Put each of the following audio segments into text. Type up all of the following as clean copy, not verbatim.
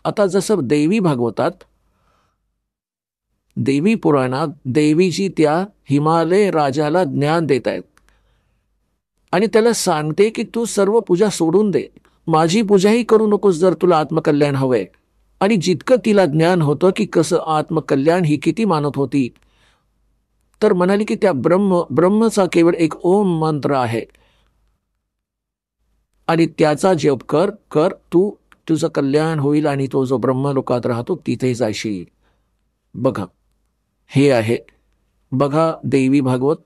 आता जसं देवी भागवतात, देवी पुराणात देवीजी त्या हिमालय राजाला ज्ञान देत आहेत आणि त्याला सांगते की तू सर्व पूजा सोडून दे, माझी पूजाही करू नकोस जर तुला आत्मकल्याण हवंय. आणि जितकं तिला ज्ञान होतं की कसं आत्मकल्याण ही किती मानत होती, तर म्हणाली की त्या ब्रह्मचा केवळ एक ओम मंत्र आहे आणि त्याचा जप कर कर, तू तुझं कल्याण होईल आणि तो जो ब्रह्मलोकात राहतो तिथे जाशील. बघा, हे आहे, बघा देवी भागवत.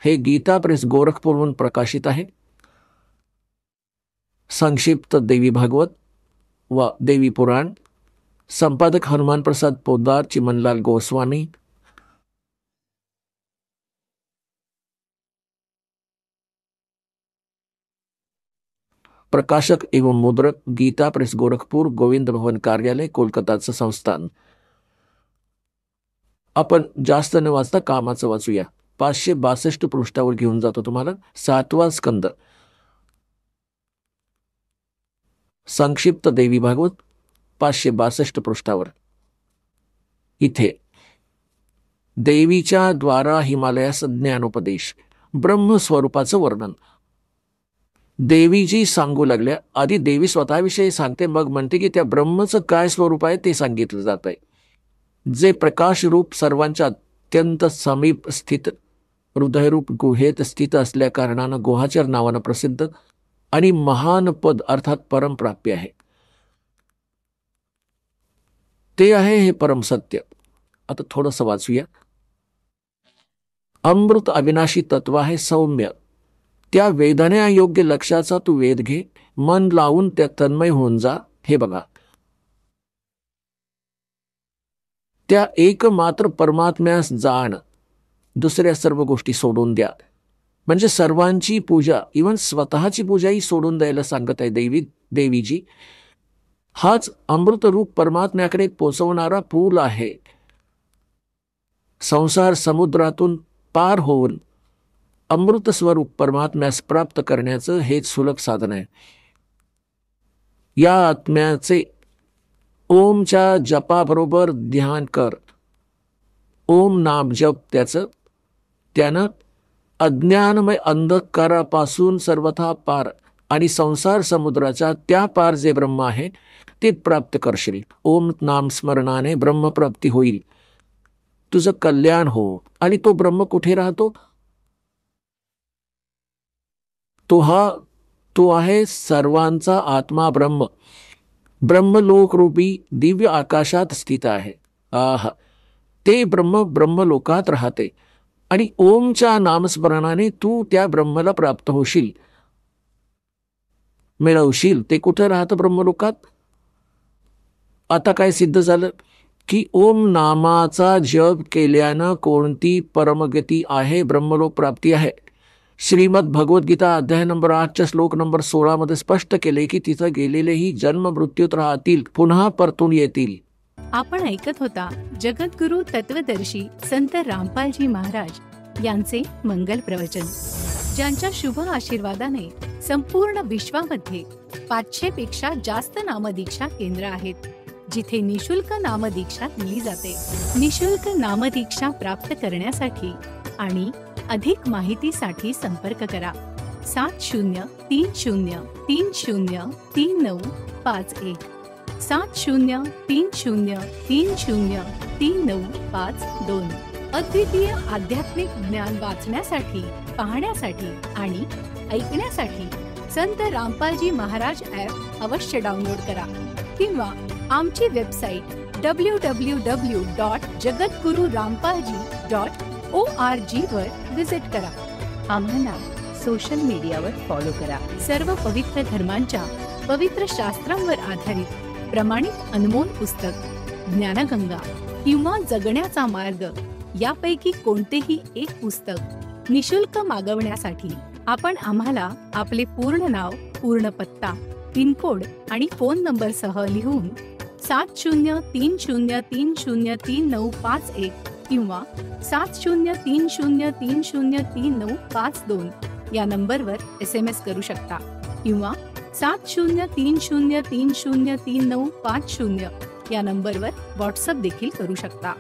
हे गीता प्रेस गोरखपूरहून प्रकाशित आहे. संक्षिप्त देवी भागवत व देवी पुराण. संपादक हनुमान प्रसाद पोद्दार, चिमनलाल गोस्वामी. प्रकाशक एवं मुद्रक गीता प्रेस गोरखपूर, गोविंद भवन कार्यालय, कोलकाताचं संस्थान. आपण जास्त न वाचता कामाचं वाचूया. 562 पृष्ठावर घेऊन जातो तुम्हाला. 7वा स्कंद, संक्षिप्त देवी भागवत, 562 पृष्ठावर. इथे देवीच्या द्वारा हिमालयास ज्ञानोपदेश, ब्रह्मस्वरूपाचं वर्णन. देवीजी सांगू लागल्या. आधी देवी स्वतःविषयी सांगते, मग म्हणते की त्या ब्रह्मचं काय स्वरूप आहे ते सांगितलं जात आहे, जे प्रकाश रूप, सर्वांच्या अत्यंत समीप स्थित, हृदयरूप गुहेत स्थित असल्या कारणानं गुहाचर नावानं प्रसिद्ध आणि महान पद अर्थात परमप्राप्य आहे. ते आहे हे परम सत्य. आता थोडंसं वाचूया. अमृत अविनाशी तत्व आहे सौम्य, त्या वेदण्यायोग्य लक्षाचा तू वेध घे, मन लावून त्या तन्मय होऊन जा. हे बघा, त्या एकमात्र परमात्म्यास जाण, दुसऱ्या सर्व गोष्टी सोडून द्या. म्हणजे सर्वांची पूजा, इवन स्वतःची पूजाही सोडून द्यायला सांगत आहे देवीजी. हाच अमृतरूप परमात्म्याकडे पोचवणारा पूल आहे. संसार समुद्रातून पार होऊन अमृत स्वरूप परमात्म्यास प्राप्त करण्याचं हेच सुलभ साधन आहे. या आत्म्याचे ओमच्या जपाबरोबर ध्यान कर. ओम नाम जप त्यानं अज्ञानमय अंधकारापासून सर्वथा पार आणि संसार समुद्राच्या त्या पार जे ब्रह्म आहे ते प्राप्त करशील. ओम नाम स्मरणाने ब्रह्मप्राप्ती होईल, तुझं कल्याण हो. आणि तो ब्रह्म कुठे राहतो? तो आहे सर्वांचा आत्मा ब्रह्म. ब्रह्मलोक रूपी दिव्य आकाशात स्थित आहे. ते ब्रह्मलोकात राहते आणि ओमच्या नामस्मरणाने तू त्या ब्रह्मला प्राप्त होशील, मिळवशील. ते कुठे राहतं? ब्रह्मलोकात. आता काय सिद्ध झालं की ओम नामाचा जप केल्यानं कोणती परमगती आहे? ब्रह्मलोक प्राप्ती आहे. श्रीमद भगवद्गीता अध्याय नंबर 8 श्लोक नंबर 16 मध्ये स्पष्ट केले की तिथं गेलेलेही जन्म मृत्यूत राहतील, पुन्हा परतून येतील. आपण ऐकत होता जगद्गुरु तत्वदर्शी संत रामपालजी महाराज यांचे मंगल प्रवचन, ज्यांच्या शुभ आशीर्वादाने संपूर्ण विश्वामध्ये 500 पेक्षा जास्त नामदीक्षा केंद्र आहेत, जिथे निशुल्क नामदीक्षा दिली जाते. निशुल्क नामदीक्षा प्राप्त करण्यासाठी आणि अधिक माहितीसाठी संपर्क करा 7030303951 7030303952. अद्वितीय आध्यात्मिक ज्ञान वाचण्यासाठी, पाहण्यासाठी आणि ऐकण्यासाठी संत रामपालजी महाराज ॲप अवश्य डाउनलोड करा किंवा आमची वेबसाईट www.jagadgururampalji.org वर विजिट करा. आम्हाला सोशल मीडियावर फॉलो करा. सर्व पवित्र धर्मांच्या पवित्र शास्त्रांवर आधारित प्रमाणित अनमोल पुस्तक ज्ञानगंगा किंवा जगण्याचा मार्ग यापैकी कोणतेही एक पुस्तक निशुल्क मागवण्यासाठी आपण आम्हाला आपले पूर्ण नाव, पूर्ण पत्ता, पिनकोड आणि फोन नंबर सह लिहून 7030303951 किंवा 7030303952 या नंबरवर SMS करू शकता किंवा 7030303950 या नंबरवर व्हॉट्सअप देखील करू शकता.